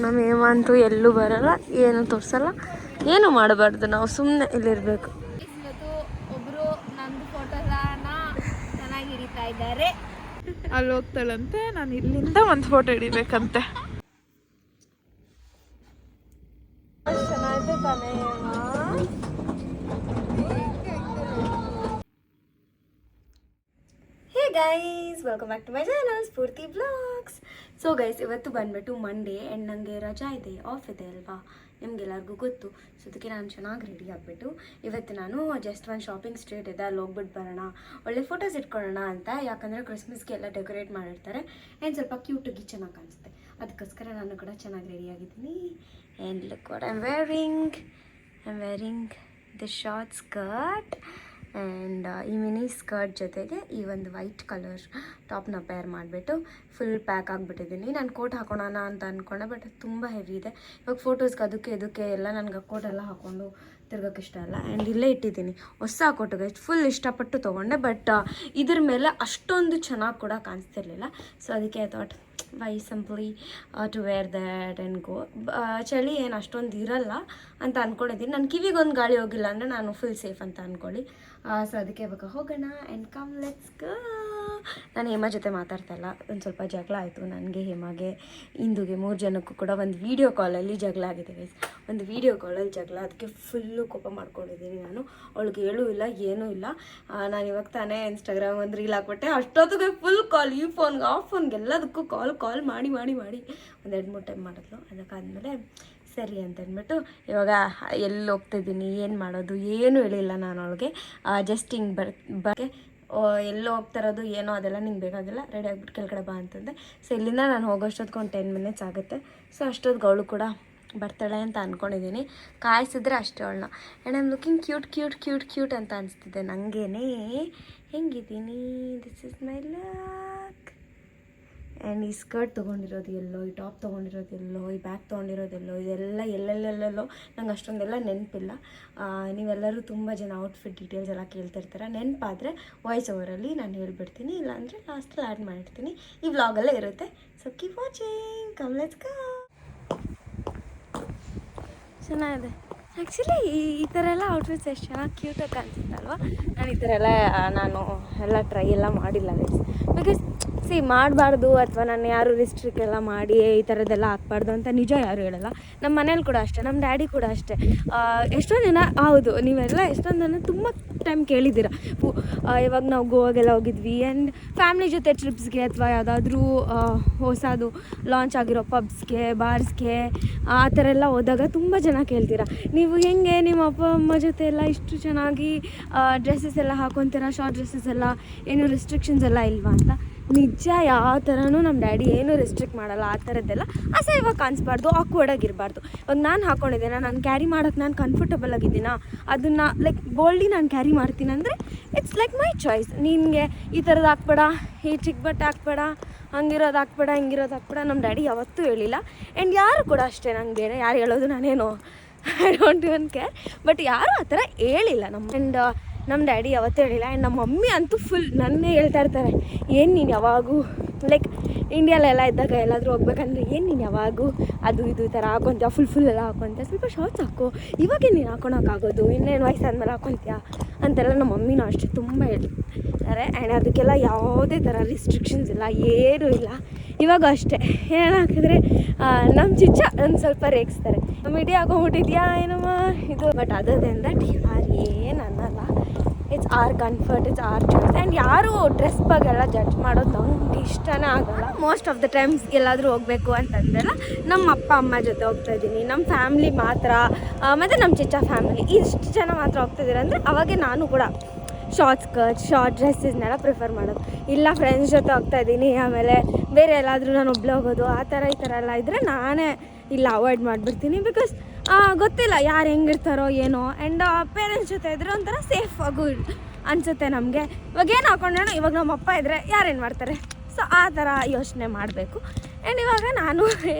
ನಮ್ಮ ಹೇಮಂತೂ ಎಲ್ಲೂ ಬರಲ್ಲ, ಏನು ತೋರಿಸಲ್ಲ, ಏನು ಮಾಡಬಾರ್ದು, ನಾವು ಸುಮ್ಮನೆ ಇಲ್ಲಿರಬೇಕು. ಒಬ್ಬರು ನಂದು ಫೋಟೋನ ಚೆನ್ನಾಗಿ ಹಿಡಿತಾ ಇದ್ದಾರೆ. ಅಲ್ಲಿ ಹೋಗ್ತಾಳಂತೆ, ನಾನು ಇಲ್ಲಿಂದ ಒಂದು ಫೋಟೋ ಹಿಡಿಬೇಕಂತೆ. ಚೆನ್ನಾಗಿದೆ ತಾನೇ hey guys, welcome back to my channel Spoorthi blogs. So guys, ಇವತ್ತು ಬಂದ್ಬಿಟ್ಟು ಮಂಡೇ ಆ್ಯಂಡ್ ನನಗೆ ರಜಾ ಇದೆ, ಆಫ್ ಇದೆ ಅಲ್ವಾ, ನಿಮ್ಗೆಲ್ಲರಿಗೂ ಗೊತ್ತು. ಸೊ ಅದಕ್ಕೆ ನಾನು ಚೆನ್ನಾಗಿ ರೆಡಿ ಆಗಿಬಿಟ್ಟು ಇವತ್ತು ನಾನು ಜಸ್ಟ್ ಒಂದು ಶಾಪಿಂಗ್ ಸ್ಟ್ರೀಟ್ ಇದೆ, ಅಲ್ಲಿ ಹೋಗ್ಬಿಟ್ಟು ಬರೋಣ, ಒಳ್ಳೆ ಫೋಟೋಸ್ ಇಟ್ಕೊಳ್ಳೋಣ ಅಂತ. ಯಾಕಂದರೆ ಕ್ರಿಸ್ಮಸ್ಗೆ ಎಲ್ಲ ಡೆಕೋರೇಟ್ ಮಾಡಿರ್ತಾರೆ ಆ್ಯಂಡ್ ಸ್ವಲ್ಪ ಕ್ಯೂಟಾಗಿ ಚೆನ್ನಾಗಿ ಕಾಣಿಸುತ್ತೆ. ಅದಕ್ಕೋಸ್ಕರ ನಾನು ಕೂಡ ಚೆನ್ನಾಗಿ ರೆಡಿಯಾಗಿದ್ದೀನಿ. And look what I am wearing this short skirt and ಈ ಮಿನಿ ಸ್ಕರ್ಟ್ ಜೊತೆಗೆ ಈ ಒಂದು ವೈಟ್ ಕಲರ್ ಟಾಪ್ನ ಪೇರ್ ಮಾಡಿಬಿಟ್ಟು ಫುಲ್ ಪ್ಯಾಕ್ ಆಗಿಬಿಟ್ಟಿದ್ದೀನಿ. ನಾನು ಕೋಟ್ ಹಾಕೋಣ ಅಂತ ಅಂದ್ಕೊಂಡೆ, ಬಟ್ ಅದು ತುಂಬ ಹೆವಿ ಇದೆ. ಇವಾಗ ಫೋಟೋಸ್ಗೆ ಅದಕ್ಕೆ ಎಲ್ಲ ನನಗೆ ಕೋಟೆಲ್ಲ ಹಾಕ್ಕೊಂಡು ತಿರ್ಗೋಕ್ಕೆ ಇಷ್ಟ ಅಲ್ಲ. ಆ್ಯಂಡ್ ಇಲ್ಲೇ ಇಟ್ಟಿದ್ದೀನಿ ಹೊಸ ಕೋಟುಗೆ, ಫುಲ್ ಇಷ್ಟಪಟ್ಟು ತೊಗೊಂಡೆ, ಬಟ್ ಇದ್ರ ಮೇಲೆ ಅಷ್ಟೊಂದು ಚೆನ್ನಾಗಿ ಕೂಡ ಕಾಣಿಸ್ತಿರ್ಲಿಲ್ಲ. ಸೊ ಅದಕ್ಕೆ I thought why simply to wear that and go. ಚಳಿ ಏನು ಅಷ್ಟೊಂದು ಇರಲ್ಲ ಅಂತ ಅಂದ್ಕೊಂಡಿದ್ದೀನಿ. ನನ್ನ ಕಿವಿಗೊಂದು ಗಾಳಿ ಹೋಗಿಲ್ಲ ಅಂದರೆ ನಾನು ಫುಲ್ ಸೇಫ್ ಅಂತ ಅಂದ್ಕೊಳ್ಳಿ. ಸೊ ಅದಕ್ಕೆ ಇವಾಗ ಹೋಗೋಣ ಆ್ಯಂಡ್ ಕಮ್ ಲೆಟ್ಸ್ ಗೋ. ನಾನು ಹೇಮಾ ಜೊತೆ ಮಾತಾಡ್ತಾ ಇಲ್ಲ, ಒಂದು ಸ್ವಲ್ಪ ಜಗಳ ಆಯಿತು ನನಗೆ, ಹೇಮಾಗೆ, ಇಂದುಗೆ, 3 ಜನಕ್ಕೂ ಕೂಡ ಒಂದು ವೀಡಿಯೋ ಕಾಲಲ್ಲಿ ಜಗಳ ಆಗಿದೆ ಗೈಸ್. ಒಂದು ವೀಡಿಯೋ ಕಾಲಲ್ಲಿ ಜಗಳ, ಅದಕ್ಕೆ ಫುಲ್ಲು ಕೋಪ ಮಾಡ್ಕೊಂಡಿದ್ದೀನಿ ನಾನು. ಅವಳಿಗೆ ಹೇಳೂ ಇಲ್ಲ, ಏನೂ ಇಲ್ಲ. ನಾನು ಇವಾಗ ತಾನೇ ಇನ್ಸ್ಟಾಗ್ರಾಮ್ ಒಂದು ರೀಲ್ ಹಾಕ್ಬಿಟ್ಟೆ, ಅಷ್ಟೊತ್ತಿಗೆ ಫುಲ್ ಕಾಲ್, ಈ ಫೋನ್ಗೆ ಆ ಫೋನ್ಗೆ ಎಲ್ಲದಕ್ಕೂ ಕಾಲ್ ಮಾಡಿ ಒಂದು 2-3 ಟೈಮ್ ಮಾಡಿದ್ಲು. ಅದಕ್ಕಾದಮೇಲೆ ಸರಿ ಅಂತ ಅಂದ್ಬಿಟ್ಟು ಇವಾಗ ಎಲ್ಲಿ ಹೋಗ್ತಿದ್ದೀನಿ, ಏನು ಮಾಡೋದು, ಏನೂ ಹೇಳಿಲ್ಲ ನಾನು ಅವಳಿಗೆ. ಜಸ್ಟ್ ಹಿಂಗೆ ಬಗ್ಗೆ ಎಲ್ಲೋ ಹೋಗ್ತಾರೋದು ಏನೋ ಅದೆಲ್ಲ ನಿಂಗೆ ಬೇಕಾಗಿಲ್ಲ, ರೆಡಿ ಆಗಿಬಿಟ್ಟು ಕೆಳಗಡೆ ಬಾ ಅಂತಂದೆ. ಸೊ ಇಲ್ಲಿಂದ ನಾನು ಹೋಗೋಷ್ಟೊತ್ತಿಗೆ ಒಂದು 10 ಮಿನಿಟ್ಸ್ ಆಗುತ್ತೆ. ಸೊ ಅಷ್ಟೊತ್ತಿಗೆ ಅವಳು ಕೂಡ ಬರ್ತಾಳೆ ಅಂತ ಅಂದ್ಕೊಂಡಿದ್ದೀನಿ. ಕಾಯಿಸಿದ್ರೆ ಅಷ್ಟೇ ಅವಳನ್ನ. And I am looking cute ಅಂತ ಅನಿಸ್ತಿದೆ ನನಗೇನೆ. ಹೆಂಗಿದ್ದೀನಿ, this is my luck. And ಈ ಸ್ಕರ್ಟ್ ತೊಗೊಂಡಿರೋದು ಎಲ್ಲೋ, ಈ ಟಾಪ್ ತೊಗೊಂಡಿರೋದು ಎಲ್ಲೋ, ಈ ಬ್ಯಾಗ್ ತೊಗೊಂಡಿರೋದೆಲ್ಲೋ, ಇದೆಲ್ಲ ಎಲ್ಲೆಲ್ಲೆಲ್ಲೆಲ್ಲೋ ನಂಗೆ ಅಷ್ಟೊಂದೆಲ್ಲ ನೆನಪಿಲ್ಲ. ನೀವೆಲ್ಲರೂ ತುಂಬ ಜನ ಔಟ್ಫಿಟ್ ಡೀಟೇಲ್ಸ್ ಎಲ್ಲ ಕೇಳ್ತಿರ್ತಾರೆ. ನೆನಪಾದರೆ ವಾಯ್ಸ್ ಓವರಲ್ಲಿ ನಾನು ಹೇಳ್ಬಿಡ್ತೀನಿ, ಇಲ್ಲಾಂದರೆ ಲಾಸ್ಟಲ್ಲಿ ಆ್ಯಡ್ ಮಾಡಿರ್ತೀನಿ. ಈ ವ್ಲಾಗಲ್ಲೇ ಇರುತ್ತೆ. So keep watching, come let's go. ಚೆನ್ನಾಗಿದೆ ಆ್ಯಕ್ಚುಲಿ ಈ ಥರ ಎಲ್ಲ ಔಟ್ಫಿಟ್ಸ್ ಎಷ್ಟು ಚೆನ್ನಾಗಿ ಕ್ಯೂಟಾಗಿ ಕಾಣಿಸುತ್ತಲ್ವ. ನಾನು ಈ ಥರ ಎಲ್ಲ ಟ್ರೈ ಎಲ್ಲ ಮಾಡಿಲ್ಲ ಗೈಸ್. ಬಿಕಾಸ್ ಮಾಡಬಾರ್ದು ಅಥವಾ ನಾನು ಯಾರು ರಿಸ್ಟ್ರಿಕ್ಟ್ ಎಲ್ಲ ಮಾಡಿ ಈ ಥರದ್ದೆಲ್ಲ ಹಾಕ್ಬಾರ್ದು ಅಂತ ನಿಜ ಯಾರು ಹೇಳಲ್ಲ. ನಮ್ಮ ಮನೇಲಿ ಕೂಡ ಅಷ್ಟೇ, ನಮ್ಮ ಡ್ಯಾಡಿ ಕೂಡ ಅಷ್ಟೇ. ಎಷ್ಟೊಂದು ಜನ, ಹೌದು ನೀವೆಲ್ಲ ಎಷ್ಟೊಂದು ಜನ ತುಂಬ ಟೈಮ್ ಕೇಳಿದ್ದೀರ, ಇವಾಗ ನಾವು ಗೋವಾಗೆಲ್ಲ ಹೋಗಿದ್ವಿ ಆ್ಯಂಡ್ ಫ್ಯಾಮ್ಲಿ ಜೊತೆ ಟ್ರಿಪ್ಸ್ಗೆ ಅಥವಾ ಯಾವುದಾದ್ರೂ ಹೊಸದು ಲಾಂಚ್ ಆಗಿರೋ ಪಬ್ಸ್ಗೆ, ಬಾರ್ಸ್ಗೆ ಆ ಥರ ಎಲ್ಲ ಹೋದಾಗ ತುಂಬ ಜನ ಕೇಳ್ತೀರಾ, ನೀವು ಹೆಂಗೆ ನಿಮ್ಮ ಅಪ್ಪ ಅಮ್ಮ ಜೊತೆ ಎಲ್ಲ ಇಷ್ಟು ಚೆನ್ನಾಗಿ ಡ್ರೆಸ್ಸಸ್ ಎಲ್ಲ ಹಾಕೊತೀರಾ, ಶಾರ್ಟ್ ಡ್ರೆಸ್ಸಸ್ ಎಲ್ಲ, ಏನು ರಿಸ್ಟ್ರಿಕ್ಷನ್ಸ್ ಎಲ್ಲ ಇಲ್ವಾ ಅಂತ. ನಿಜ, ಯಾವ ಥರನೂ ನಮ್ಮ ಡ್ಯಾಡಿ ಏನೂ ರೆಸ್ಟ್ರಿಕ್ಟ್ ಮಾಡಲ್ಲ. ಆ ಥರದ್ದೆಲ್ಲ ಅಸಹ್ಯವಾಗಿ ಕಾಣಿಸ್ಬಾರ್ದು, ಆಕ್ವರ್ಡಾಗಿರಬಾರ್ದು. ಇವಾಗ ನಾನು ಹಾಕ್ಕೊಂಡಿದ್ದೀನ, ನಾನು ಕ್ಯಾರಿ ಮಾಡೋಕ್ಕೆ ನಾನು ಕಂಫರ್ಟಬಲ್ ಆಗಿದ್ದೀನ, ಅದನ್ನು ಲೈಕ್ ಬೋಲ್ಡಿ ನಾನು ಕ್ಯಾರಿ ಮಾಡ್ತೀನಿ ಅಂದರೆ ಇಟ್ಸ್ ಲೈಕ್ ಮೈ ಚಾಯ್ಸ್. ನಿನಗೆ ಈ ಥರದ್ದು ಹಾಕ್ಬೇಡ, ಈ ಚಿಕ್ಕ ಬಟ್ಟೆ ಹಾಕ್ಬೇಡ, ಹಂಗಿರೋದು ಹಾಕ್ಬೇಡ, ಹಿಂಗಿರೋದು ಹಾಕ್ಬೇಡ, ನಮ್ಮ ಡ್ಯಾಡಿ ಯಾವತ್ತೂ ಹೇಳಿಲ್ಲ. ಆ್ಯಂಡ್ ಯಾರು ಕೂಡ ಅಷ್ಟೇ, ನಂಗೆ ಬೇರೆ ಯಾರು ಹೇಳೋದು ನಾನೇನು I don't even care, but ಯಾರೂ ಆ ಥರ ಹೇಳಿಲ್ಲ. ನಮ್ಮ ಡ್ಯಾಡಿ ಯಾವತ್ತೂ ಹೇಳಿಲ್ಲ. ಆ್ಯಂಡ್ ನಮ್ಮ ಮಮ್ಮಿ ಅಂತೂ ಫುಲ್ ನನ್ನೇ ಹೇಳ್ತಾ ಇರ್ತಾರೆ, ಏನು ನೀನು ಯಾವಾಗೂ ಲೈಕ್ ಇಂಡಿಯಾಲೆಲ್ಲ ಇದ್ದಾಗ ಎಲ್ಲಾದರೂ ಹೋಗ್ಬೇಕಂದ್ರೆ ಏನು ನೀನು ಯಾವಾಗೂ ಅದು ಇದು ಈ ಥರ ಹಾಕೊತೀಯ, ಫುಲ್ ಎಲ್ಲ ಹಾಕೊತೀಯ, ಸ್ವಲ್ಪ ಶಾರ್ಟ್ಸ್ ಹಾಕೋ, ಇವಾಗೇ ನೀನು ಹಾಕೊಳಕ್ಕಾಗೋದು, ಇನ್ನೇನು ವಯಸ್ಸಾದ್ಮೇಲೆ ಹಾಕೊತೀಯ ಅಂತೆಲ್ಲ ನಮ್ಮ ಮಮ್ಮಿನೂ ಅಷ್ಟೇ ತುಂಬ ಹೇಳ್ತಾರೆ. ಆ್ಯಂಡ್ ಅದಕ್ಕೆಲ್ಲ ಯಾವುದೇ ಥರ ರಿಸ್ಟ್ರಿಕ್ಷನ್ಸ್ ಇಲ್ಲ, ಏನೂ ಇಲ್ಲ. ಇವಾಗ ಅಷ್ಟೇ ಏನು ಹಾಕಿದ್ರೆ ನಮ್ಮ ಚಿಚ್ಚ ಒಂದು ಸ್ವಲ್ಪ ರೇಗಿಸ್ತಾರೆ, ಮಿಡಿ ಹಾಕೊಂಡ್ಬಿಟ್ಟಿದ್ಯಾ ಏನಮ್ಮ ಇದು, ಬಟ್ ಅದರ್ ದಟ್ ಯಾರು ಏನು ಅನ್ನಲ್ಲ. It's our comfort, it's our choice. And ಯಾರು ಡ್ರೆಸ್ ಬಗ್ಗೆಲ್ಲ ಜಡ್ಜ್ ಮಾಡೋದು ನಮ್ಗೆ ಇಷ್ಟನೇ ಆಗಲ್ಲ. ಮೋಸ್ಟ್ ಆಫ್ ದ ಟೈಮ್ಸ್ ಎಲ್ಲಾದರೂ ಹೋಗಬೇಕು ಅಂತಂದ್ರೆಲ್ಲ ನಮ್ಮ ಅಪ್ಪ ಅಮ್ಮ ಜೊತೆ ಹೋಗ್ತಾಯಿದ್ದೀನಿ, ನಮ್ಮ ಫ್ಯಾಮ್ಲಿ ಮಾತ್ರ, ಮತ್ತು ನಮ್ಮ ಚಿಚ್ಚ ಫ್ಯಾಮಿಲಿ ಇಷ್ಟು ಜನ ಮಾತ್ರ ಹೋಗ್ತಾಯಿದ್ದೀರ ಅಂದರೆ ಅವಾಗೆ ನಾನು ಕೂಡ ಶಾರ್ಟ್ ಸ್ಕರ್ಟ್, ಶಾರ್ಟ್ ಡ್ರೆಸ್ಸಸ್ನೆಲ್ಲ ಪ್ರಿಫರ್ ಮಾಡೋದು. ಇಲ್ಲ ಫ್ರೆಂಡ್ಸ್ ಜೊತೆ ಹೋಗ್ತಾಯಿದ್ದೀನಿ, ಆಮೇಲೆ ಬೇರೆ ಎಲ್ಲಾದರೂ ನಾನು ಒಬ್ಬಳೇ ಹೋಗೋದು, ಆ ಥರ ಈ ಥರ ಎಲ್ಲ ಇದ್ದರೆ ನಾನೇ ಇಲ್ಲ ಅವಾಯ್ಡ್ ಮಾಡಿಬಿಡ್ತೀನಿ. ಬಿಕಾಸ್ ಗೊತ್ತಿಲ್ಲ ಯಾರು ಹೆಂಗಿರ್ತಾರೋ ಏನೋ. ಆ್ಯಂಡ್ ಪೇರೆಂಟ್ಸ್ ಜೊತೆ ಇದ್ದರೆ ಒಂಥರ ಸೇಫ್ ಆಗು ಅನಿಸುತ್ತೆ ನಮಗೆ. ಇವಾಗ ಏನು ಹಾಕೊಂಡೋಣ, ಇವಾಗ ನಮ್ಮ ಅಪ್ಪ ಇದ್ದರೆ ಯಾರೇನು ಮಾಡ್ತಾರೆ, ಸೊ ಆ ಥರ ಯೋಚನೆ ಮಾಡಬೇಕು. ಆ್ಯಂಡ್ ಇವಾಗ ನಾನು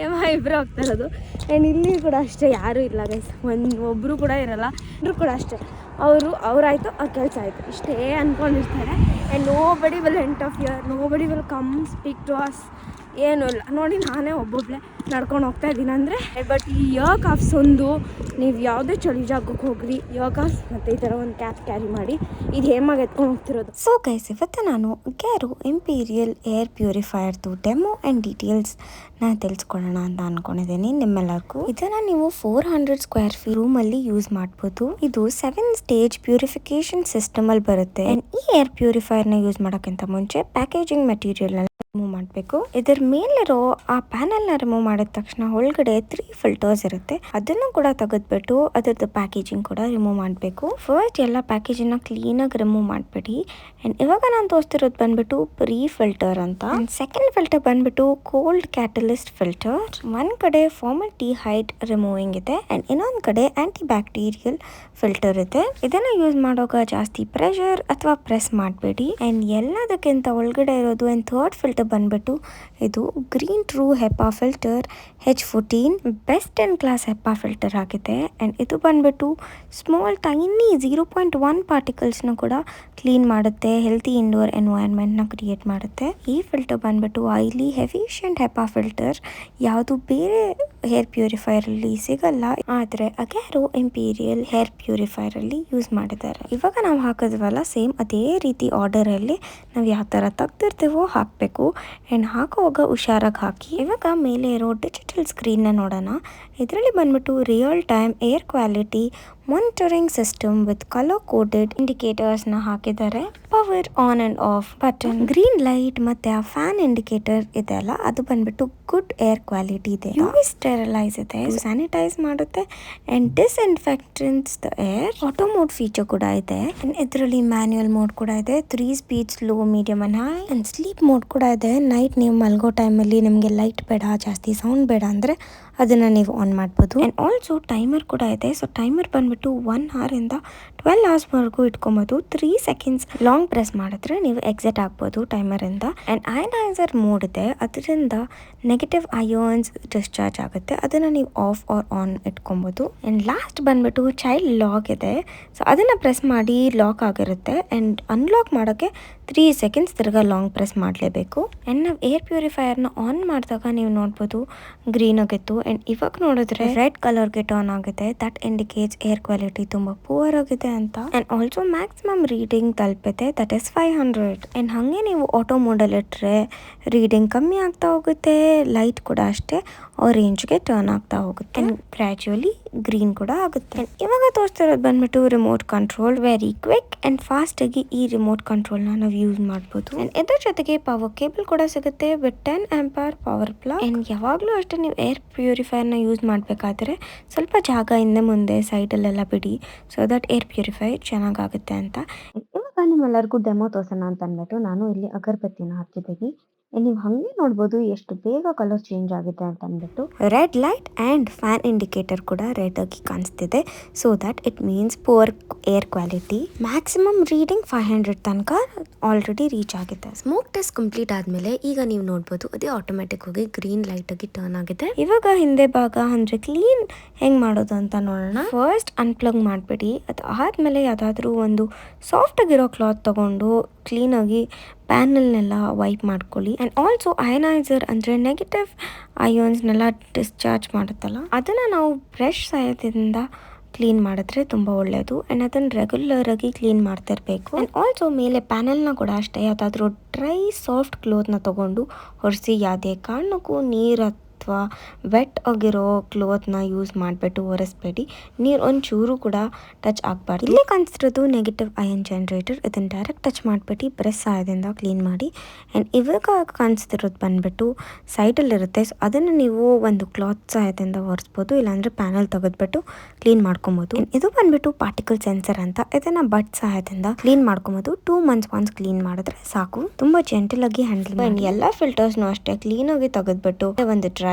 ಇಬ್ಬರು ಹೋಗ್ತಾ ಇರೋದು. ಆ್ಯಂಡ್ ಇಲ್ಲಿ ಕೂಡ ಅಷ್ಟೇ ಯಾರೂ ಇಲ್ಲ ಗೈಸ್, ಒಬ್ಬರು ಕೂಡ ಇರೋಲ್ಲ, ಎಲ್ಲರೂ ಕೂಡ ಅಷ್ಟೇ ಅವರಾಯಿತು ಅವ್ರ ಕೆಲಸ ಆಯಿತು ಇಷ್ಟೇ ಅಂದ್ಕೊಂಡಿರ್ತಾರೆ. And nobody will interfere, nobody will come speak to us ಏನೂ ಇಲ್ಲ ನೋಡಿ. ನಾನೇ ಒಬ್ಬೊಬ್ಬಳೆ ನಡ್ಕೊಂಡು ಹೋಗ್ತಾ ಇದ್ದೀನಿ ಅಂದರೆ. ಬಟ್ ಈ ಇಯರ್ ಕಫ್ಸ್ ಒಂದು ನೀವು ಯಾವುದೇ ಚಳಿ ಜಾಗಕ್ಕೆ ಹೋಗ್ರಿ, ಇಯರ್ ಕಫ್ಸ್ ಮತ್ತು ಈ ಥರ ಒಂದು ಕ್ಯಾಪ್ ಕ್ಯಾರಿ ಮಾಡಿ. ಇದು ಹೇಮಾಗಿ ಎತ್ಕೊಂಡು ಹೋಗ್ತಿರೋದು. ಸೊ ಗೈಸ್, ಇವತ್ತು ನಾನು ಗ್ಯಾರೋ ಇಂಪೀರಿಯಲ್ ಏರ್ ಪ್ಯೂರಿಫೈಯರ್ದು ಡೆಮೋ ಆ್ಯಂಡ್ ಡೀಟೇಲ್ಸ್ ನಾನು ತಿಳಿಸ್ಕೊಳ್ಳೋಣ ಅಂತ ಅಂದ್ಕೊಂಡಿದ್ದೀನಿ ನಿಮ್ಮೆಲ್ಲರಿಗೂ. ಇದನ್ನು ನೀವು 400 ಸ್ಕ್ವೇರ್ ಫೀಟ್ ರೂಮಲ್ಲಿ ಯೂಸ್ ಮಾಡ್ಬೋದು. ಇದು 7 ಸ್ಟೇಜ್ ಪ್ಯೂರಿಫಿಕೇಶನ್ ಸಿಸ್ಟಮಲ್ಲಿ ಬರುತ್ತೆ. ಈ ಏರ್ ಪ್ಯೂರಿಫೈಯರ್ನ ಯೂಸ್ ಮಾಡೋಕ್ಕಿಂತ ಮುಂಚೆ ಪ್ಯಾಕೇಜಿಂಗ್ ಮೆಟೀರಿಯಲ್ ರಿಮೂವ್ ಮಾಡಬೇಕು. ಇದರ ಮೇಲಿರೋ ಆ ಪ್ಯಾನೆಲ್ನ ರಿಮೂವ್ ಮಾಡಿದ ತಕ್ಷಣ ಒಳಗಡೆ 3 ಫಿಲ್ಟರ್ಸ್ ಇರುತ್ತೆ. ಅದನ್ನು ಕೂಡ ತೆಗೆದ್ಬಿಟ್ಟು ಅದರದ್ದು ಪ್ಯಾಕೇಜಿಂಗ್ ಕೂಡ ರಿಮೂವ್ ಮಾಡಬೇಕು. ಫಸ್ಟ್ ಎಲ್ಲ ಪ್ಯಾಕೇಜಿಂಗ್ನ ಕ್ಲೀನಾಗಿ ರಿಮೂವ್ ಮಾಡಿಬಿಡಿ. ಆ್ಯಂಡ್ ಇವಾಗ ನಾನು ತೋರಿಸ್ತಿರೋದು ಬಂದ್ಬಿಟ್ಟು ಪ್ರೀ ಫಿಲ್ಟರ್ ಅಂತ. ಸೆಕೆಂಡ್ ಫಿಲ್ಟರ್ ಬಂದ್ಬಿಟ್ಟು ಕೋಲ್ಡ್ ಕ್ಯಾಟಲಿಸ್ಟ್ ಫಿಲ್ಟರ್. ಒಂದು ಕಡೆ ಫಾರ್ಮಾಲ್ಡಿಹೈಡ್ ರಿಮೂವಿಂಗ್ ಇದೆ ಆ್ಯಂಡ್ ಇನ್ನೊಂದು ಕಡೆ ಆಂಟಿ ಬ್ಯಾಕ್ಟೀರಿಯಲ್ ಫಿಲ್ಟರ್ ಇದೆ. ಇದನ್ನು ಯೂಸ್ ಮಾಡುವಾಗ ಜಾಸ್ತಿ ಪ್ರೆಷರ್ ಅಥವಾ ಪ್ರೆಸ್ ಮಾಡಬೇಡಿ. ಆ್ಯಂಡ್ ಎಲ್ಲದಕ್ಕಿಂತ ಒಳಗಡೆ ಇರೋದು ಆ್ಯಂಡ್ ಥರ್ಡ್ ಫಿಲ್ಟರ್ ಬಂದ್ಬಿಟ್ಟು ಇದು green true ಹೆಪಾ filter H14 best in class ಹೆಪಾ filter ಆಗಿದೆ. ಆ್ಯಂಡ್ ಇದು ಬಂದ್ಬಿಟ್ಟು ಸ್ಮಾಲ್ ಟೈನಿ 0.1 ಪಾರ್ಟಿಕಲ್ಸ್ನ ಕೂಡ ಕ್ಲೀನ್ ಮಾಡುತ್ತೆ, ಹೆಲ್ತಿ ಇಂಡೋರ್ ಎನ್ವೈರ್ನ್ಮೆಂಟ್ನ ಕ್ರಿಯೇಟ್ ಮಾಡುತ್ತೆ. ಈ ಫಿಲ್ಟರ್ ಬಂದ್ಬಿಟ್ಟು ಆಯಿಲಿ ಎಫಿಷಿಯಂಟ್ ಹೆಪಾ ಫಿಲ್ಟರ್, ಯಾವುದು ಬೇರೆ ಹೇರ್ ಪ್ಯೂರಿಫೈಯರಲ್ಲಿ ಸಿಗಲ್ಲ, ಆದರೆ ಗ್ಯಾರೋ ಇಂಪೀರಿಯಲ್ ಹೇರ್ ಪ್ಯೂರಿಫೈಯರಲ್ಲಿ ಯೂಸ್ ಮಾಡಿದ್ದಾರೆ. ಇವಾಗ ನಾವು ಹಾಕಿದ್ವಲ್ಲ ಸೇಮ್ ಅದೇ ರೀತಿ ಆರ್ಡರಲ್ಲಿ ನಾವು ಯಾವ ಥರ ತೆಗ್ದಿರ್ತೀವೋ ಹಾಕಬೇಕು. ಆ್ಯಂಡ್ ಹಾಕುವಾಗ ಹುಷಾರಾಗಿ ಹಾಕಿ. ಇವಾಗ ಮೇಲೆ ಇರೋ ಡಿಜಿಟಲ್ ಸ್ಕ್ರೀನ್ನ ನೋಡೋಣ. ಇದರಲ್ಲಿ ಬಂದ್ಬಿಟ್ಟು real time air quality monitoring system with colour coded ಇಂಡಿಕೇಟರ್ಸ್ನ ಹಾಕಿದ್ದಾರೆ. Power on and off button, green light ಮತ್ತು ಆ ಫ್ಯಾನ್ ಇಂಡಿಕೇಟರ್ ಇದೆ ಅಲ್ಲ, ಅದು ಬಂದ್ಬಿಟ್ಟು ಗುಡ್ ಏರ್ ಕ್ವಾಲಿಟಿ ಇದೆ. ಯುವಿ ಸ್ಟೆರಿಲೈಸ್ ಇದೆ, ಸ್ಯಾನಿಟೈಸ್ ಮಾಡುತ್ತೆ and disinfectants the air. Auto mode feature ಕೂಡ ಇದೆ. ಇದರಲ್ಲಿ ಮ್ಯಾನ್ಯುಯಲ್ ಮೋಡ್ ಕೂಡ ಇದೆ, 3 speeds, low, medium and high. And sleep mode ಕೂಡ ಇದೆ. ನೈಟ್ ನೀವು ಮಲ್ಗೋ ಟೈಮಲ್ಲಿ ನಿಮಗೆ ಲೈಟ್ ಬೇಡ, ಜಾಸ್ತಿ ಸೌಂಡ್ ಬೇಡ ಅಂದರೆ ಅದನ್ನು ನೀವು ಆನ್ ಮಾಡ್ಬೋದು. ಆ್ಯಂಡ್ ಆಲ್ಸೋ ಟೈಮರ್ ಕೂಡ ಇದೆ. ಸೊ ಟೈಮರ್ ಬಂದ್ಬಿಟ್ಟು 1 ಅವರಿಂದ 12 ಅವರ್ಸ್ವರೆಗೂ ಇಟ್ಕೊಬೋದು. 3 ಸೆಕೆಂಡ್ಸ್ ಲಾಂಗ್ ಪ್ರೆಸ್ ಮಾಡಿದ್ರೆ ನೀವು ಎಕ್ಸಿಟ್ ಆಗ್ಬೋದು ಟೈಮರಿಂದ. ಆ್ಯಂಡ್ ಅಯನೈಸರ್ ಮೋಡ್ ಇದೆ, ಅದರಿಂದ ನೆಗೆಟಿವ್ ಅಯಾನ್ಸ್ ಡಿಸ್ಚಾರ್ಜ್ ಆಗುತ್ತೆ. ಅದನ್ನು ನೀವು ಆಫ್ ಆರ್ ಆನ್ ಇಟ್ಕೊಬೋದು. ಆ್ಯಂಡ್ ಲಾಸ್ಟ್ ಬಂದ್ಬಿಟ್ಟು ಚೈಲ್ಡ್ ಲಾಕ್ ಇದೆ. ಸೊ ಅದನ್ನು ಪ್ರೆಸ್ ಮಾಡಿ ಲಾಕ್ ಆಗಿರುತ್ತೆ. ಆ್ಯಂಡ್ ಅನ್ಲಾಕ್ ಮಾಡೋಕ್ಕೆ 3 ಸೆಕೆಂಡ್ಸ್ ತಿರ್ಗಾ ಲಾಂಗ್ ಪ್ರೆಸ್ ಮಾಡಲೇಬೇಕು. ಆ್ಯಂಡ್ ನಾವು ಏರ್ ಪ್ಯೂರಿಫೈಯರ್ನ ಆನ್ ಮಾಡಿದಾಗ ನೀವು ನೋಡ್ಬೋದು ಗ್ರೀನ್ ಆಗಿತ್ತು. ಆ್ಯಂಡ್ ಇವಾಗ ನೋಡಿದ್ರೆ ರೆಡ್ ಕಲರ್ಗೆ ಟರ್ನ್ ಆಗುತ್ತೆ. ದಟ್ ಇಂಡಿಕೇಟ್ಸ್ ಏರ್ ಕ್ವಾಲಿಟಿ ತುಂಬ ಪೂವರ್ ಆಗಿದೆ ಅಂತ. ಆ್ಯಂಡ್ ಆಲ್ಸೋ ಮ್ಯಾಕ್ಸಿಮಮ್ ರೀಡಿಂಗ್ ತಲುಪಿದೆ, ದಟ್ ಇಸ್ 500. ಆ್ಯಂಡ್ ಹಾಗೆ ನೀವು ಆಟೋ ಮೋಡಲ್ಲಿ ಇಟ್ಟರೆ ರೀಡಿಂಗ್ ಕಮ್ಮಿ ಆಗ್ತಾ ಹೋಗುತ್ತೆ. ಲೈಟ್ ಕೂಡ ಅಷ್ಟೇ ಆರೆಂಜ್ಗೆ ಟರ್ನ್ ಆಗ್ತಾ ಹೋಗುತ್ತೆ. ಆ್ಯಂಡ್ ಗ್ರ್ಯಾಜುವಲಿ ಗ್ರೀನ್ ಕೂಡ ಆಗುತ್ತೆ. ಆ್ಯಂಡ್ ಇವಾಗ ತೋರಿಸ್ತಿರೋದು ಬಂದ್ಬಿಟ್ಟು remote control. Very quick and ಫಾಸ್ಟಾಗಿ ಈ ರಿಮೋಟ್ ಕಂಟ್ರೋಲ್ನ ನಾವು ಯೂಸ್ ಮಾಡ್ಬೋದು. ಆ್ಯಂಡ್ ಇದರ ಜೊತೆಗೆ ಪವರ್ ಕೇಬಲ್ ಕೂಡ ಸಿಗುತ್ತೆ with 10 ampere power plug. And ಯಾವಾಗಲೂ ಅಷ್ಟೇ ನೀವು ಏರ್ ಪ್ಯೂರಿಫೈಯರ್ನ ಯೂಸ್ ಮಾಡಬೇಕಾದ್ರೆ ಸ್ವಲ್ಪ ಜಾಗ ಹಿಂದೆ ಮುಂದೆ ಸೈಡಲ್ಲೆಲ್ಲ ಬಿಡಿ, ಸೊ ದಟ್ ಏರ್ ಪ್ಯೂರಿಫೈಯರ್ ಚೆನ್ನಾಗಾಗುತ್ತೆ ಅಂತ. ಇವಾಗ ನಿಮ್ಮೆಲ್ಲರಿಗೂ ಡೆಮೋ ತೋರ್ಸೋಣ ಅಂತ ಅಂದ್ಬಿಟ್ಟು ನಾನು ಇಲ್ಲಿ ಅಗರಬತ್ತಿನ ಹಚ್ಚಿದ್ದೀನಿ. ನೀವು ಹಾಗೆ ನೋಡ್ಬೋದು ಎಷ್ಟು ಬೇಗ ಕಲರ್ ಚೇಂಜ್ ಆಗಿದೆ ಅಂತ ಅಂದ್ಬಿಟ್ಟು. Red light and fan indicator ಕೂಡ ರೆಡ್ ಆಗಿ ಕಾಣಿಸ್ತಿದೆ. So that it means poor air quality. Maximum reading 500 ತನಕ ಆಲ್ರೆಡಿ ರೀಚ್ ಆಗಿದೆ. ಸ್ಮೋಕ್ ಟೆಸ್ಟ್ ಕಂಪ್ಲೀಟ್ ಆದಮೇಲೆ ಈಗ ನೀವು ನೋಡ್ಬೋದು ಅದೇ ಆಟೋಮೆಟಿಕ್ ಆಗಿ ಗ್ರೀನ್ ಲೈಟ್ ಆಗಿ ಟರ್ನ್ ಆಗಿದೆ. ಇವಾಗ ಹಿಂದೆ ಭಾಗ ಅಂದರೆ ಕ್ಲೀನ್ ಹೆಂಗೆ ಮಾಡೋದು ಅಂತ ನೋಡೋಣ. ಫಸ್ಟ್ ಅನ್ಪ್ಲಗ್ ಮಾಡಿಬಿಡಿ. ಅದು ಆದಮೇಲೆ ಯಾವುದಾದ್ರೂ ಒಂದು ಸಾಫ್ಟ್ ಆಗಿರೋ ಕ್ಲಾತ್ ತೊಗೊಂಡು ಕ್ಲೀನಾಗಿ ಪ್ಯಾನಲ್ನೆಲ್ಲ ವೈಪ್ ಮಾಡ್ಕೊಳ್ಳಿ. ಆ್ಯಂಡ್ ಆಲ್ಸೋ ಅಯನೈಸರ್ ಅಂದರೆ ನೆಗೆಟಿವ್ ಅಯಾನ್ಸ್ನೆಲ್ಲ ಡಿಸ್ಚಾರ್ಜ್ ಮಾಡುತ್ತಲ್ಲ, ಅದನ್ನು ನಾವು ಬ್ರಷ್ ಸಹಾಯದಿಂದ ಕ್ಲೀನ್ ಮಾಡಿದ್ರೆ ತುಂಬ ಒಳ್ಳೆಯದು. ಆ್ಯಂಡ್ ಅದನ್ನು ರೆಗ್ಯುಲರಾಗಿ ಕ್ಲೀನ್ ಮಾಡ್ತಿರ್ಬೇಕು. ಆ್ಯಂಡ್ ಆಲ್ಸೋ ಮೇಲೆ ಪ್ಯಾನಲ್ನ ಕೂಡ ಅಷ್ಟೇ ಯಾವುದಾದ್ರೂ ಡ್ರೈ ಸಾಫ್ಟ್ ಕ್ಲೋತ್ನ ತೊಗೊಂಡು ಒರೆಸಿ. ಯಾವುದೇ ಕಾರಣಕ್ಕೂ ನೀರು ಅಥವಾ ವೆಟ್ ಆಗಿರೋ ಕ್ಲೋತ್ನ ಯೂಸ್ ಮಾಡಿಬಿಟ್ಟು ಒರೆಸ್ಬೇಡಿ. ನೀರು ಒಂಚೂರು ಕೂಡ ಟಚ್ ಆಗಬಾರ್ದು. ಇಲ್ಲಿ ಕಾಣಿಸ್ತಿರೋದು ನೆಗೆಟಿವ್ ಅಯನ್ ಜನರೇಟರ್. ಇದನ್ನು ಡೈರೆಕ್ಟ್ ಟಚ್ ಮಾಡಿಬಿಟ್ಟು ಬ್ರಷ್ ಸಹಾಯದಿಂದ ಕ್ಲೀನ್ ಮಾಡಿ. ಆ್ಯಂಡ್ ಇವಾಗ ಕಾಣಿಸ್ತಿರೋದು ಬಂದುಬಿಟ್ಟು ಸೈಡಲ್ಲಿರುತ್ತೆ. ಸೊ ಅದನ್ನು ನೀವು ಒಂದು ಕ್ಲಾತ್ ಸಹಾಯದಿಂದ ಒರೆಸ್ಬೋದು, ಇಲ್ಲಾಂದರೆ ಪ್ಯಾನಲ್ ತೆಗೆದ್ಬಿಟ್ಟು ಕ್ಲೀನ್ ಮಾಡ್ಕೊಬೋದು. ಇದು ಬಂದುಬಿಟ್ಟು ಪಾರ್ಟಿಕಲ್ ಸೆನ್ಸರ್ ಅಂತ. ಇದನ್ನು ಬಟ್ ಸಹಾಯದಿಂದ ಕ್ಲೀನ್ ಮಾಡ್ಕೊಬೋದು. 2 months once ಕ್ಲೀನ್ ಮಾಡಿದ್ರೆ ಸಾಕು. ತುಂಬ ಜೆಂಟಲ್ ಆಗಿ ಹ್ಯಾಂಡಲ್ ಮಾಡಿ. ಎಲ್ಲ ಫಿಲ್ಟರ್ಸ್ನು ಅಷ್ಟೇ ಕ್ಲೀನಾಗಿ ತೆಗೆದ್ಬಿಟ್ಟು ಒಂದು ಡ್ರೈ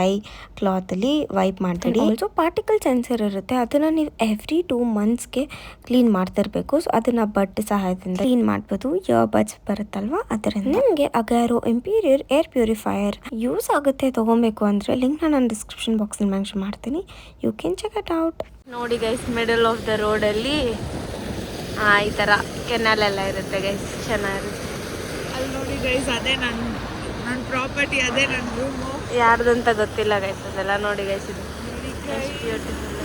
ಕ್ಲಾತಲ್ಲಿ ವೈಪ್ ಮಾಡ್ತೀವಿ. ಆಲ್ಸೋ ಪಾರ್ಟಿಕಲ್ ಸೆನ್ಸರ್ ಇರುತ್ತೆ, ಅದನ್ನು ನೀವು ಎವ್ರಿ 2 monthsಗೆ ಕ್ಲೀನ್ ಮಾಡ್ತಿರ್ಬೇಕು. ಸೊ ಅದನ್ನು ಬಟ್ ಸಹಾಯದಿಂದ ಕ್ಲೀನ್ ಮಾಡ್ಬೋದು. ಇಯರ್ ಬಡ್ಸ್ ಬರುತ್ತಲ್ವಾ, ಅದರಿಂದ ನಿಮಗೆ ಗ್ಯಾರೋ ಇಂಪೀರಿಯರ್ ಏರ್ ಪ್ಯೂರಿಫೈಯರ್ ಯೂಸ್ ಆಗುತ್ತೆ. ತೊಗೊಬೇಕು ಅಂದರೆ ಲಿಂಕ್ನ ನಾನು ಡಿಸ್ಕ್ರಿಪ್ಷನ್ ಬಾಕ್ಸಲ್ಲಿ ಮೆನ್ಷನ್ ಮಾಡ್ತೀನಿ. You can check it out. ನೋಡಿ ಗೈಸ್, ಮಿಡಲ್ ಆಫ್ ದ ರೋಡಲ್ಲಿ ಈ ಥರ ಕೆನಾಲೆಲ್ಲ ಇರುತ್ತೆ ಗೈಸ್, ಚೆನ್ನಾಗಿರುತ್ತೆ. ಅಲ್ಲಿ ನೋಡಿ ಗೈಸ್, ಅದೇ ನಾನು ನನ್ನ ಪ್ರಾಪರ್ಟಿ ಅದೇ ನನ್ನ ರೂಮು. ಯಾರ್ದಂತ ಗೊತ್ತಿಲ್ಲ ಗೈಸ್, ಅದೆಲ್ಲ ನೋಡಿ ಗೈಸ್. ಇದು ಎಷ್ಟು ಬ್ಯೂಟಿಫುಲ್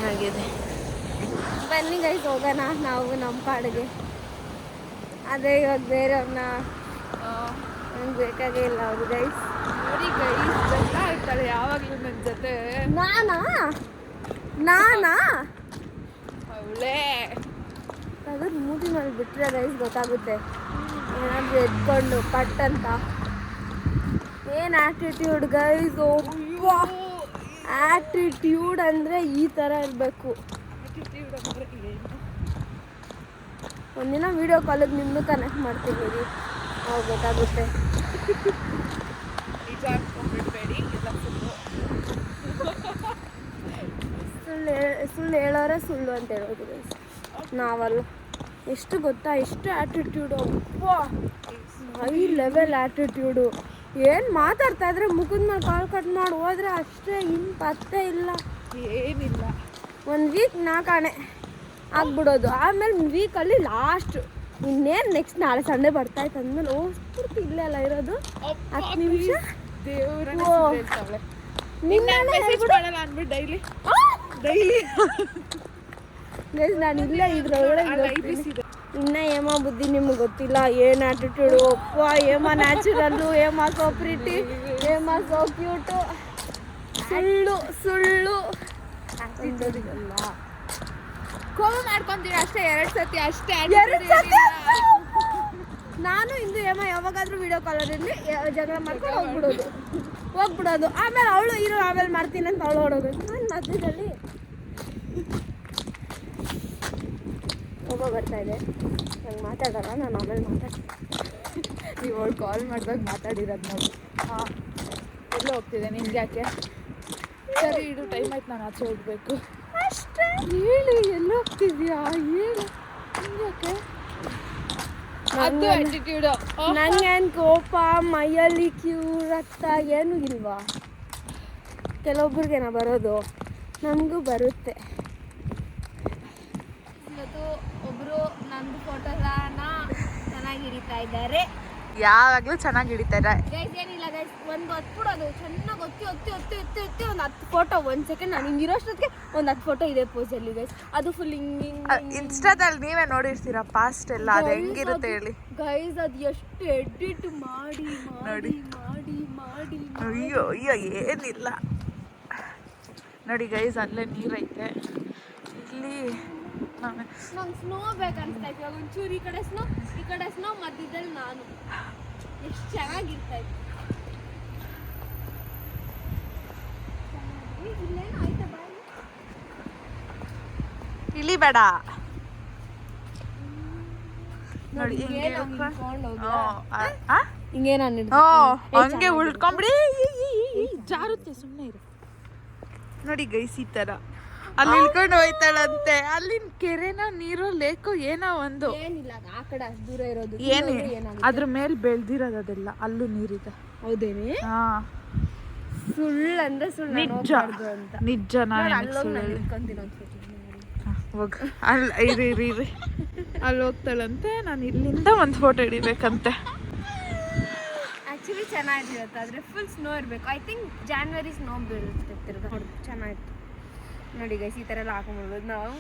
ಆಗಿದೆ. ಬನ್ನಿ ಗೈಸ್ ಹೋಗೋಣ ನಾವು ನಮ್ಮ ಪಾಡಿಗೆ. ಅದೇ ಇವಾಗ ಬೇರೆಯವ್ರನ್ನ ನಂಗೆ ಬೇಕಾಗೇ ಇಲ್ಲ ಅವರು ಗೈಸ್. ನೋಡಿ ಗೈಸ್ ಜಗಳ ಆಯ್ತಾಳೆ ಯಾವಾಗಲೂ ನನ್ನ ಜೊತೆ. ನಾನಾ ಅವಳೇ ಅದ್ರ ಮೂತಿ ಮೇಲೆ ಬಿಟ್ಟರೆ ಗೈಸ್ ಗೊತ್ತಾಗುತ್ತೆ ಏನಾದರೂ ಎದ್ಕೊಂಡು ಪಟ್ ಅಂತ. ಏನು ಆ್ಯಟಿಟ್ಯೂಡ್ ಗೈಸ್, ಆ್ಯಟಿಟ್ಯೂಡ್ ಅಂದರೆ ಈ ಥರ ಇರಬೇಕು. ಒಂದಿನ ವೀಡಿಯೋ ಕಾಲಿಗೆ ನಿಮ್ಮನ್ನು ಕನೆಕ್ಟ್ ಮಾಡ್ತೀನಿ, ಅವಾಗ ಗೊತ್ತಾಗುತ್ತೆ. ನಿಜ ಅನ್ಕೊಂಡ್ಬಿಡ್ಬೇಡಿ, ಇಲ್ಲ ಸುಳ್ಳು ಹೇಳೋರೆ ಸುಳ್ಳು ಅಂತ ಹೇಳೋದು ಗೈಸ್, ನಾವಲ್ಲ. ಎಷ್ಟು ಗೊತ್ತಾ, ಎಷ್ಟು ಆ್ಯಟಿಟ್ಯೂಡು, ಹೈ ಲೆವೆಲ್ ಆ್ಯಟಿಟ್ಯೂಡು. ಏನು ಮಾತಾಡ್ತಾ ಇದ್ರೆ ಮುಖದ ಮೇಲೆ ಕಾಲು ಕಟ್ ಮಾಡಿ ಹೋದ್ರೆ ಅಷ್ಟೇ, ಇನ್ನು ಪತ್ತೆ ಇಲ್ಲ, ಏನಿಲ್ಲ. ಒಂದು ವೀಕ್ ನಾಕಾಣೆ ಆಗ್ಬಿಡೋದು. ಆಮೇಲೆ ವೀಕಲ್ಲಿ ಲಾಸ್ಟ್ ಇನ್ನೇನು ನೆಕ್ಸ್ಟ್ ನಾಳೆ ಸಂಡೇ ಬರ್ತಾಯಿತ್ತು ಅಂದಮೇಲೆ ಪೂರ್ತಿ ಇಲ್ಲೇ ಅಲ್ಲ ಇರೋದು 10 ನಿಮಿಷ. ಅಂದ್ಬಿಟ್ಟು ಡೈಲಿ ನಾನು ಇಲ್ಲೇ ಇದ್ರೊಳಗಡೆ ಇನ್ನ ಏಮ ಬುದ್ಧಿ ನಿಮ್ಗೆ ಗೊತ್ತಿಲ್ಲ, ಏನು ಆ್ಯಟಿಟ್ಯೂಡು. ಒಪ್ಪ ಏಮ ನ್ಯಾಚುರಲ್ಲು, ಏಮ ಸೋ ಪ್ರಿಟಿ, ಏಮ ಸೋ ಕ್ಯೂಟು. ಸುಳ್ಳು ಕೋಪ ಮಾಡ್ಕೊಂತೀವಿ ಅಷ್ಟೇ, 2 ಸತಿ ಅಷ್ಟೇ. ನಾನು ಇಂದು ಏಮ ಯಾವಾಗಾದ್ರೂ ವಿಡಿಯೋ ಕಾಲಲ್ಲಿ ಜಗಳ ಮಾಡ್ಕೊಂಡು ಹೋಗ್ಬಿಡೋದು. ಆಮೇಲೆ ಅವಳು ಇರೋ ಆಮೇಲೆ ಮಾಡ್ತೀನಿ ಅಂತ ಅವಳು ಹೊಡೋದು. ನಾನು ಮಧ್ಯದಲ್ಲಿ ಕೋಪ ಬರ್ತಾ ಇದೆ, ನಂಗೆ ಮಾತಾಡೋಣ, ನಾನು ಆಮೇಲೆ ಮಾತಾಡ್ತೀನಿ. ನೀವು ಅವಳು ಕಾಲ್ ಮಾಡಿದಾಗ ಮಾತಾಡಿರೋದು ನಾವು. ಹಾಂ, ಎಲ್ಲೋ ಹೋಗ್ತಿದೆ, ನಿಮ್ಗೆ ಯಾಕೆ? ಸರಿ ಇದು ಟೈಮ್ ಆಯ್ತು, ನಾನು ಆಚೆ ಹೋಗ್ಬೇಕು ಅಷ್ಟೇ. ಹೇಳಿ ಎಲ್ಲ ಹೋಗ್ತಿದ್ಯಾ, ಹೇಳಿ ಯಾಕೆ? ಅದು ಆಟಿಟ್ಯೂಡು. ನಂಗೇನು ಕೋಪ ಮೈಯಲ್ಲಿ ರಕ್ತ ಏನೂ ಇಲ್ವಾ? ಕೆಲವೊಬ್ರಿಗೇನ ಬರೋದು, ನಮಗೂ ಬರುತ್ತೆ. ಇವತ್ತು ಒಬ್ರು ನಂದು ಫೋಟೋನ ಚೆನ್ನಾಗಿ ಹಿಡಿತಾ ಇದ್ದಾರೆ. ಯಾವಾಗಲೂ ಚೆನ್ನಾಗಿ ಹಿಡಿತಾರೆ ಗೈಸ್. ಏನಿಲ್ಲ ಗೈಸ್, ಒಂದು ಹೊತ್ಬಿಡೋದು ಚೆನ್ನಾಗಿ ಒತ್ತಿ ಒಂದು 10 ಫೋಟೋ 1 ಸೆಕೆಂಡ್ ನಾನು ಹಿಂಗಿರೋಷ್ಟೊತ್ತಿಗೆ ಒಂದು 10 ಫೋಟೋ ಇದೆ ಪೋಸಲ್ಲಿ ಗೈಸ್. ಅದು ಫುಲ್ ಹಿಂಗೆ ಇನ್ಸ್ಟಾದಲ್ಲಿ ನೀವೇ ನೋಡಿರ್ತೀರಾ ಪಾಸ್ಟ್ ಎಲ್ಲ, ಅದು ಹೆಂಗಿರುತ್ತೆ ಹೇಳಿ ಗೈಸ್. ಅದು ಎಷ್ಟು ಎಡಿಟ್ ಮಾಡಿ ನೋಡಿ. ಅಯ್ಯೋ ಏನಿಲ್ಲ ನೋಡಿ ಗೈಸ್, ಅಲ್ಲೇ ನೀರೈತೆ. ಇಲ್ಲಿ ನಂಗೆ ಸ್ನೋ ಬೇಕನ್ಸ್ತಾ ಇತ್ತು. ಇವಾಗ ಒಂಚೂರು ಈ ಕಡೆ ಸ್ನೋ ಮಧ್ಯದಲ್ಲಿ ನಾನು ಎಷ್ಟು ಚೆನ್ನಾಗಿರ್ತಾ ಇತ್ತು. ಇಲ್ಲೇನು ಆಯ್ತಾ ಬಾಯಿ ಇಳಿಬೇಡ ನೋಡಿ ಹಿಂಗೆ ನಾನು ಹಂಗೆ ಉಳ್ಕೊಂಬಿಡಿ, ಜಾರುತ್ತೆ, ಸುಮ್ಮನೆ ಇರು. ನೋಡಿ ಗೈಸ್ ಈ ಥರ ಅಲ್ಲಿ ಇಳ್ಕೊಂಡು ಹೋಯ್ತಾಳಂತೆ. ಅಲ್ಲಿನ ಕೆರೆನ ನೀರು ಲೇಕೋ ಏನೋ ಒಂದು ಏನಿಲ್ಲ, ಆ ಕಡೆ ಅಷ್ಟು ದೂರ ಇರೋದು. ಏನೇ ಅದ್ರ ಮೇಲೆ ಬೆಳ್ದಿರೋದು ಅದೆಲ್ಲ, ಅಲ್ಲೂ ನೀರಿದೆ. ಹೌದೇನೆ? ಹಾ, ಸುಳ್ಳು ಅಂದ್ರೆ ಸುಳ್ಳು ನಿಜ ಅಂತ. ನಿಜ. ನಾನು ಹೋಗ ಇರಿ ಅಲ್ಲಿ ಹೋಗ್ತಾಳಂತೆ. ನಾನು ಇಲ್ಲಿಂದ ಒಂದು ಫೋಟೋ ಹಿಡಿಬೇಕಂತೆ. ಆ್ಯಕ್ಚುಲಿ ಚೆನ್ನಾಗಿರುತ್ತೆ, ಆದರೆ ಫುಲ್ ಸ್ನೋ ಇರಬೇಕು. ಐ ಥಿಂಕ್ ಜಾನ್ವರಿ ಸ್ನೋ ಬೀಳುತ್ತೆ ತಿರ್ಗಾ. ಚೆನ್ನಾಗಿತ್ತು ನೋಡಿ ಗೈಸ್, ಈ ಥರ ಎಲ್ಲ ಹಾಕೊಂಡ್ಬಿಡ್ಬೋದು ನಾವು.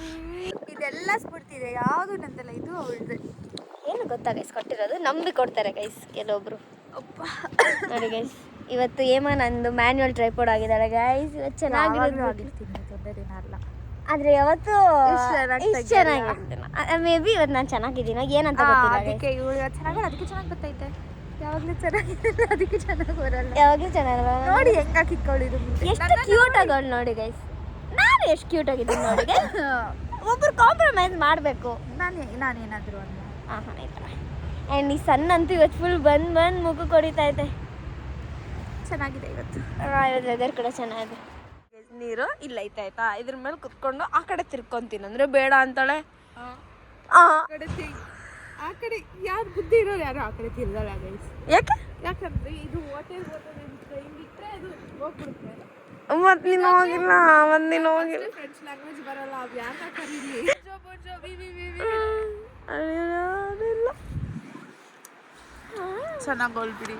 ಇದೆಲ್ಲ ಸ್ಫೂರ್ತಿದೆ, ಯಾವುದು ನಂದಲ್ಲ, ಇದು ಅವಳದು. ಏನು ಗೊತ್ತಾ ಗೈಸ್ ಕೊಟ್ಟಿರೋದು? ನಂಬಿ ಕೊಡ್ತಾರೆ ಗೈಸ್ ಕೆಲವೊಬ್ರು. ನೋಡಿ ಗೈಸ್, ಇವತ್ತು ನಂದು ಮ್ಯಾನ್ಯುವಲ್ ಟ್ರೈಪೋರ್ಡ್ ಆಗಿದ್ದಾಳೆ ಗೈಸ್. ಇವತ್ತು ಚೆನ್ನಾಗಿರ್ತೀನಿ, ಆದರೆ ಯಾವತ್ತು ಚೆನ್ನಾಗಿರ್ತೀನಿ. ಮೇ ಬಿ ಇವತ್ತು ನಾನು ಚೆನ್ನಾಗಿದ್ದೀನಿ, ಏನಂತ ಗೊತ್ತಿಲ್ಲ. ಅದಕ್ಕೆ ಇವಳು ಚೆನ್ನಾಗಿ, ಅದಕ್ಕೆ ಚೆನ್ನಾಗಿ ಗೊತ್ತೈತೆ. ಯಾವಾಗಲೂ ಚೆನ್ನಾಗಿರಲ್ಲ, ಅದಕ್ಕೆ ಚೆನ್ನಾಗಿ ಬರಲ್ಲ. ಯಾವಾಗಲೂ ಚೆನ್ನಾಗಿರಲ್ಲ. ನೋಡಿ ಹೆಂಗ ಕಿಕ್ಕೊಳ್ಳಿದ್ರು, ಎಷ್ಟು ಕ್ಯೂಟ್ ಆಗೋಳು ನೋಡಿ ಗೈಸ್. ನಾನು ಎಷ್ಟು ಕ್ಯೂಟ್ ಆಗಿದ್ದೀನಿ ನೋಡಿ ಗೈಸ್. ಒಬ್ರು ಕಾಂಪ್ರಮೈಸ್ ಮಾಡಬೇಕು. ನಾನೇನಾದರೂ ಅಲ್ಲ. ಹಾಂ ಆಯ್ತಾ. ಆ್ಯಂಡ್ ಈ ಸಣ್ಣ ಅಂತೂ ಇವತ್ತು ಫುಲ್ ಬಂದು ಮುಖ ಕೊಡಿತೈತೆ. ಚೆನ್ನಾಗಿದೆ ಇವತ್ತು. ಇವತ್ತು ವೆದರ್ ಕೂಡ ಚೆನ್ನಾಗಿದೆ. ನೀರು ಇಲ್ಲ ಐತಾಯ್ತಾ, ಇದ್ರ ಮೇಲೆ ಕುತ್ಕೊಂಡು ಆ ಕಡೆ ತಿರ್ಕೊಂತೀನಿ ಅಂದರೆ ಬೇಡ ಅಂತಾಳೆ. ಆ ಕಡೆ ಯಾರು ಬುದ್ಧಿ ಇರೋರು ಯಾರು ಆ ಕಡೆ ತಿರ್ಗಲ್ಲ ಗೈಸ್. ಯಾಕಂದ್ರೆ ಇದು ಹೋಟೆಲ್ ಹಿಂಗಿಟ್ರೆ ಅದು ಹೋಗ್ಬಿಡುತ್ತೆ. ಮತ್ತೆ ನೀನು ಹೋಗಿಲ್ಲ, ಫ್ರೆಂಚ್ ಲ್ಯಾಂಗ್ವೇಜ್ ಬರಲ್ಲ, ಅವು ಯಾಕ ಕರೀಲಿ. ಚೆನ್ನಾಗಿ ಬಿಡಿ.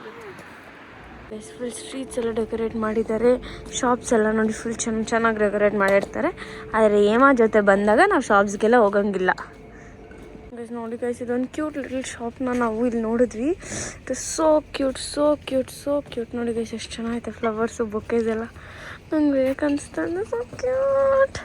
ಫುಲ್ ಸ್ಟ್ರೀಟ್ಸ್ ಎಲ್ಲ ಡೆಕೋರೇಟ್ ಮಾಡಿದ್ದಾರೆ, ಶಾಪ್ಸ್ ಎಲ್ಲ ನೋಡಿ ಫುಲ್ ಚೆನ್ನಾಗಿ ಡೆಕೋರೇಟ್ ಮಾಡಿರ್ತಾರೆ. ಆದರೆ ಏಮಾ ಜೊತೆ ಬಂದಾಗ ನಾವು ಶಾಪ್ಸ್ಗೆಲ್ಲ ಹೋಗಂಗಿಲ್ಲ. ಗೈಸ್ ನೋಡಿ ಗೈಸ್, ಇದೊಂದು ಕ್ಯೂಟ್ ಲಿಟಲ್ ಶಾಪ್ನ ನಾವು ಇಲ್ಲಿ ನೋಡಿದ್ವಿ. ಇಟ್ ಇಸ್ ಸೋ ಕ್ಯೂಟ್ ನೋಡಿ ಗೈಸ್, ಎಷ್ಟು ಚೆನ್ನಾಗೈತೆ ಫ್ಲವರ್ಸು ಬೊಕೇಸ್ ಎಲ್ಲ. ನಂಗೆ ಬೇಕನ್ನಿಸ್ತಾ ಇದೆ, ಸೋ ಕ್ಯೂಟ್.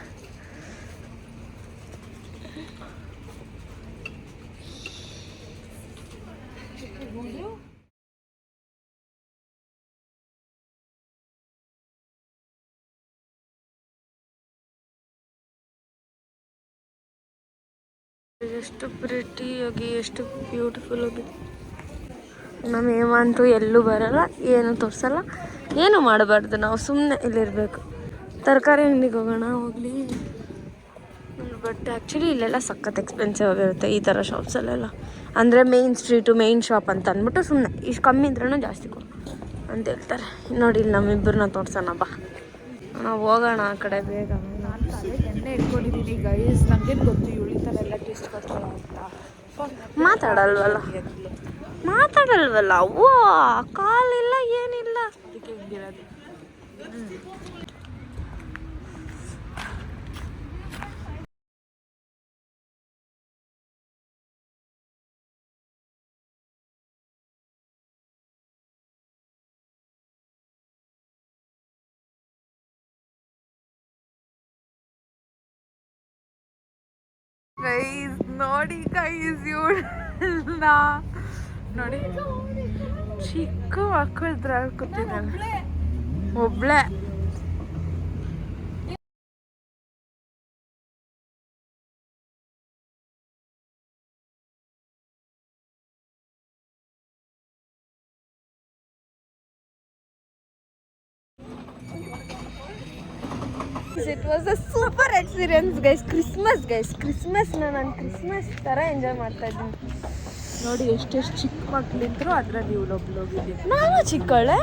ಎಷ್ಟು ಪ್ರಿಟಿಯಾಗಿ, ಎಷ್ಟು ಬ್ಯೂಟಿಫುಲ್ ಆಗಿದೆ. ನಮ್ಮ ಏಮಂತೂ ಎಲ್ಲೂ ಬರಲ್ಲ, ಏನು ತೋರಿಸಲ್ಲ, ಏನು ಮಾಡಬಾರ್ದು. ನಾವು ಸುಮ್ಮನೆ ಇಲ್ಲಿರಬೇಕು. ತರಕಾರಿ ಅಂಗಡಿಗೆ ಹೋಗೋಣ ಹೋಗಲಿ. ಬಟ್ ಆ್ಯಕ್ಚುಲಿ ಇಲ್ಲೆಲ್ಲ ಸಖತ್ ಎಕ್ಸ್ಪೆನ್ಸಿವ್ ಆಗಿರುತ್ತೆ ಈ ಥರ ಶಾಪ್ಸಲ್ಲೆಲ್ಲ. ಅಂದರೆ ಮೇನ್ ಶಾಪ್ ಅಂತ ಅಂದ್ಬಿಟ್ಟು ಸುಮ್ಮನೆ ಇಷ್ಟು ಕಮ್ಮಿ ಇದ್ರೂ ಜಾಸ್ತಿ ಕೊಡು ಅಂತ ಹೇಳ್ತಾರೆ. ನೋಡಿ ಇಲ್ಲಿ ನಮ್ಮಿಬ್ಬರನ್ನ ತೋರ್ಸೋಣ ಬಾ, ನಾವು ಹೋಗೋಣ ಆ ಕಡೆ ಬೇಗ. ನಾನು ತಲೆ ಎಣ್ಣೆ ಇಟ್ಕೊಂಡಿದ್ದೀನಿ ಗೈಸ್, ನನಗೇನು ಗೊತ್ತು ಇವಳು ಈ ಥರ ಎಲ್ಲ ಟೇಸ್ಟ್ ಕೊಡ್ತಾಳ ಅಂತ. ಮಾತಾಡಲ್ವಲ್ಲ ಓ, ಕಾಲಿಲ್ಲ ಏನಿಲ್ಲ, ಅದಕ್ಕೆ ಹಿಂಗಿರೋದು. ಗೈಸ್ ನೋಡಿ ಗೈಸ್, ಇವಳನ್ನ ನೋಡಿ, ಚಿಕ್ಕ ಮಕ್ಕಳದ್ರಲ್ಲಿ ಕೂತಿದ್ದಾನೆ ಒಬ್ಳೆ. It was a super experience guys. ಕ್ರಿಸ್ಮಸ್ನ ನಾನು ಕ್ರಿಸ್ಮಸ್ ಥರ ಎಂಜಾಯ್ ಮಾಡ್ತಾ ಇದ್ದೀನಿ. ನೋಡಿ ಎಷ್ಟೆಷ್ಟು ಚಿಕ್ಕ ಮಕ್ಳಿದ್ರು ಅದರಲ್ಲಿ ಇವಳೊಬ್ಳೋಗಿದ್ದೀನಿ. ನಾನು ಚಿಕ್ಕವಳೆ.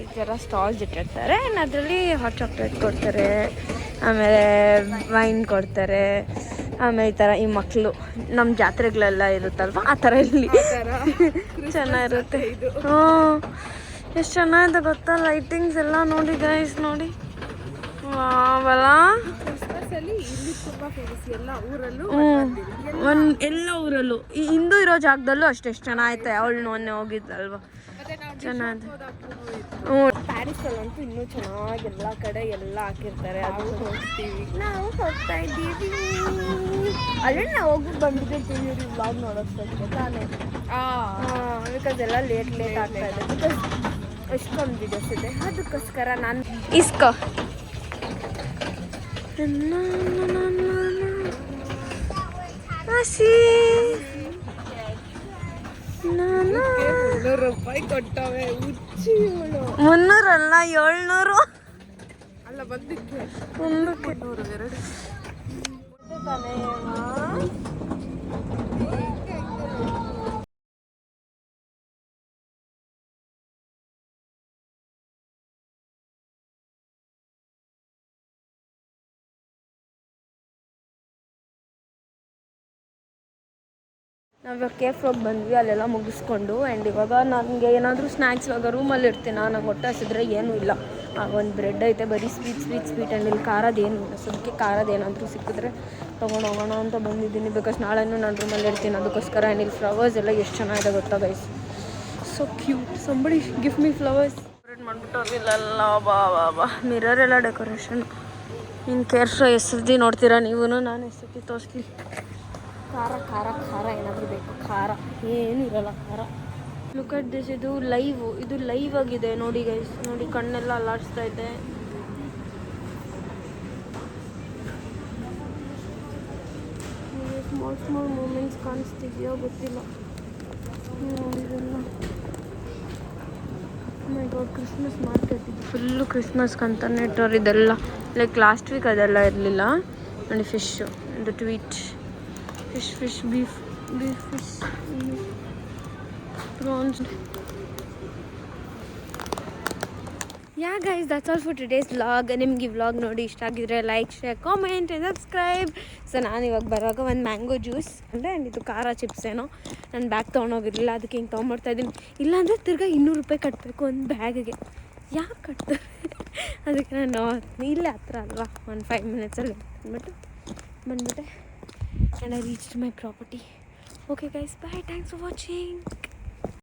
ಈ ಥರ ಸ್ಟಾಲ್ಸ್ ಇಟ್ಟಿರ್ತಾರೆ, ಅದರಲ್ಲಿ ಹಾಟ್ ಚಾಕ್ಲೇಟ್ ಕೊಡ್ತಾರೆ, ಆಮೇಲೆ ವೈನ್ ಕೊಡ್ತಾರೆ, ಆಮೇಲೆ ಈ ಥರ ಈ ಮಕ್ಕಳು ನಮ್ಮ ಜಾತ್ರೆಗಳೆಲ್ಲ ಇರುತ್ತಲ್ವ ಆ ಥರ ಇಲ್ಲಿ ಚೆನ್ನಾಗಿರುತ್ತೆ. ಹ್ಞೂ, ಎಷ್ಟು ಚೆನ್ನಾಗಿದೆ ಗೊತ್ತಾ ಲೈಟಿಂಗ್ಸ್ ಎಲ್ಲ. ನೋಡಿ ಗೈಸ್ ನೋಡಿ, ವಾವಲ್ಲ. ಕ್ರಿಸ್ಮಸಲ್ಲಿ ಇಲ್ಲಿ ತುಂಬ ಫೇಮಸ್, ಎಲ್ಲ ಊರಲ್ಲೂ ಎಲ್ಲ ಊರಲ್ಲೂ ಈ ಹಿಂದೂ ಇರೋ ಜಾಗದಲ್ಲೂ ಅಷ್ಟೆಷ್ಟು ಚೆನ್ನಾಗೈತೆ. ಅವಳು ಮೊನ್ನೆ ಹೋಗಿದ್ದಲ್ವ, ಚೆನ್ನಾಗಿದೆ. ಹ್ಞೂ, ಪ್ಯಾರಿಸಲ್ಲಂತೂ ಇನ್ನೂ ಚೆನ್ನಾಗಿ ಎಲ್ಲ ಕಡೆ ಎಲ್ಲ ಹಾಕಿರ್ತಾರೆ. ಅದು ಹೋಗ್ತೀವಿ, ನಾವು ಹೋಗ್ತಾ ಇದ್ದೀವಿ. ಅಲ್ಲೇ ನಾವು ಹೋಗಿ ಬಂದಿದ್ದೀವಿ ಇವ್ರಿಗೆ ವ್ಲಾಗ್ ನೋಡೋಕ್ಕೆ ತಾನೇ. ಬಿಕಾಸ್ ಎಲ್ಲ ಲೇಟ್ ಆಗ್ತಾ ಇದೆ, ಬಿಕಾಸ್ ಎಷ್ಟೊಂದು ವಿಡಿಯೋಸ್ ಇದೆ, ಅದಕ್ಕೋಸ್ಕರ ನಾನು ಇಸ್ಕೋ ಹಸಿ 300 ರೂಪಾಯಿ ಕೊಟ್ಟವೆ. ಹುಚ್ಚಿ ಇವಳು. 300 ಅಲ್ಲ 700 ಅಲ್ಲ, ಬಂದಿಕ್ಕೆ ಒಂದಕ್ಕೆ 300 2. ನಾವು ಕೇಫ್ ಹೋಗಿ ಬಂದ್ವಿ, ಅಲ್ಲೆಲ್ಲ ಮುಗಿಸ್ಕೊಂಡು. ಆ್ಯಂಡ್ ಇವಾಗ ನನಗೆ ಏನಾದರೂ ಸ್ನ್ಯಾಕ್ಸ್ ಇವಾಗ ರೂಮಲ್ಲಿ ಇರ್ತೀನಿ, ನನಗೆ ಹೊಟ್ಟೆ ಹಸಿದ್ರೆ ಏನೂ ಇಲ್ಲ. ಒಂದು ಬ್ರೆಡ್ ಐತೆ, ಬರೀ ಸ್ವೀಟ್ ಆ್ಯಂಡ್ ಇಲ್ಲಿ ಖಾರದ್ದು ಏನೂ ಇಲ್ಲ. ಸೊ ಅದಕ್ಕೆ ಖಾರದ್ದು ಏನಾದರೂ ಸಿಕ್ಕಿದ್ರೆ ತೊಗೊಂಡು ಹೋಗೋಣ ಅಂತ ಬಂದಿದ್ದೀನಿ. ಬಿಕಾಸ್ ನಾಳೆನೂ ನಾನು ರೂಮಲ್ಲಿ ಇರ್ತೀನಿ, ಅದಕ್ಕೋಸ್ಕರ. ಆ್ಯಂಡ್ ಇಲ್ಲಿ ಫ್ಲವರ್ಸ್ ಎಲ್ಲ ಎಷ್ಟು ಚೆನ್ನಾಗಿದೆ ಗೊತ್ತಾ guys, so cute. Somebody gift me flowers. Decorate ಮಾಡಿಬಿಟ್ಟು ಇಲ್ಲೆಲ್ಲ ಬಾ ಮಿರರ್ ಎಲ್ಲ ಡೆಕೋರೇಷನ್. ಇನ್ನು ಕೇರ್ಫ್ರ ಎಸ್ದಿ ನೋಡ್ತೀರಾ ನೀವು, ನಾನು ಎಸ್ತಿ ತೋರಿಸ್ಲಿ. ಖಾರ ಏನಾದರೂ ಬೇಕು, ಖಾರ ಏನೂ ಇರಲ್ಲ ಖಾರ. ಲುಕ್ ಅಟ್ ದಿಸ್, ಇದು ಲೈವ್ ಆಗಿದೆ ನೋಡಿ ಗೈಸ್. ನೋಡಿ ಕಣ್ಣೆಲ್ಲ ಅಲ್ಲಾಡಿಸ್ತಾ ಇದೆ. ಸ್ಮಾಲ್ ಮೂಮೆಂಟ್ಸ್ ಕಾಣಿಸ್ತಿದೆಯೋ ಗೊತ್ತಿಲ್ಲ. ನೋಡಿ ಇದೆಲ್ಲ ಮೈ ಗಾಡ್, ಕ್ರಿಸ್ಮಸ್ ಮಾರ್ಕೆಟ್ ಇದು ಫುಲ್ಲು ಕ್ರಿಸ್ಮಸ್ಗೆ ಅಂತಲೇ ಇಟ್ಟವ್ರು ಇದೆಲ್ಲ. ಲೈಕ್ ಲಾಸ್ಟ್ ವೀಕ್ ಅದೆಲ್ಲ ಇರಲಿಲ್ಲ. ನೋಡಿ ಫಿಶ್ಶು, ಇದು ಟ್ವೀಟ್ fish beef fish prawns. Yeah guys that's all for today's vlog. ನಿಮ್ಗೆ ಈ ವ್ಲಾಗ್ ನೋಡಿ ಇಷ್ಟ ಆಗಿದ್ರೆ like share comment and subscribe. So ನಾನು ಇವಾಗ ಬರುವಾಗ ಒಂದು ಮ್ಯಾಂಗೋ ಜ್ಯೂಸ್ ಅಂದರೆ ಇದು ಖಾರ ಚಿಪ್ಸ್ ಏನೋ ನನ್ನ ಬ್ಯಾಗ್ ತೊಗೊಂಡೋಗಿರಲಿಲ್ಲ, ಅದಕ್ಕೆ ಹಿಂಗೆ ತೊಗೊಂಬರ್ತಾಯಿದ್ದೀನಿ. ಇಲ್ಲಾಂದರೆ ತಿರ್ಗಾ 200 ರೂಪಾಯಿ ಕಟ್ಟಬೇಕು ಒಂದು ಬ್ಯಾಗಿಗೆ. ಯಾಕೆ ಕಟ್ತಾರೆ? ಅದಕ್ಕೆ ನಾನು ಇಲ್ಲೇ ಹತ್ರ ಅಲ್ವಾ, ಒಂದು 5 ಮಿನಿಟ್ಸಲ್ಲಿ ಬಂದ್ಬಿಟ್ಟೆ and I reached my property. Okay guys, bye, thanks for watching.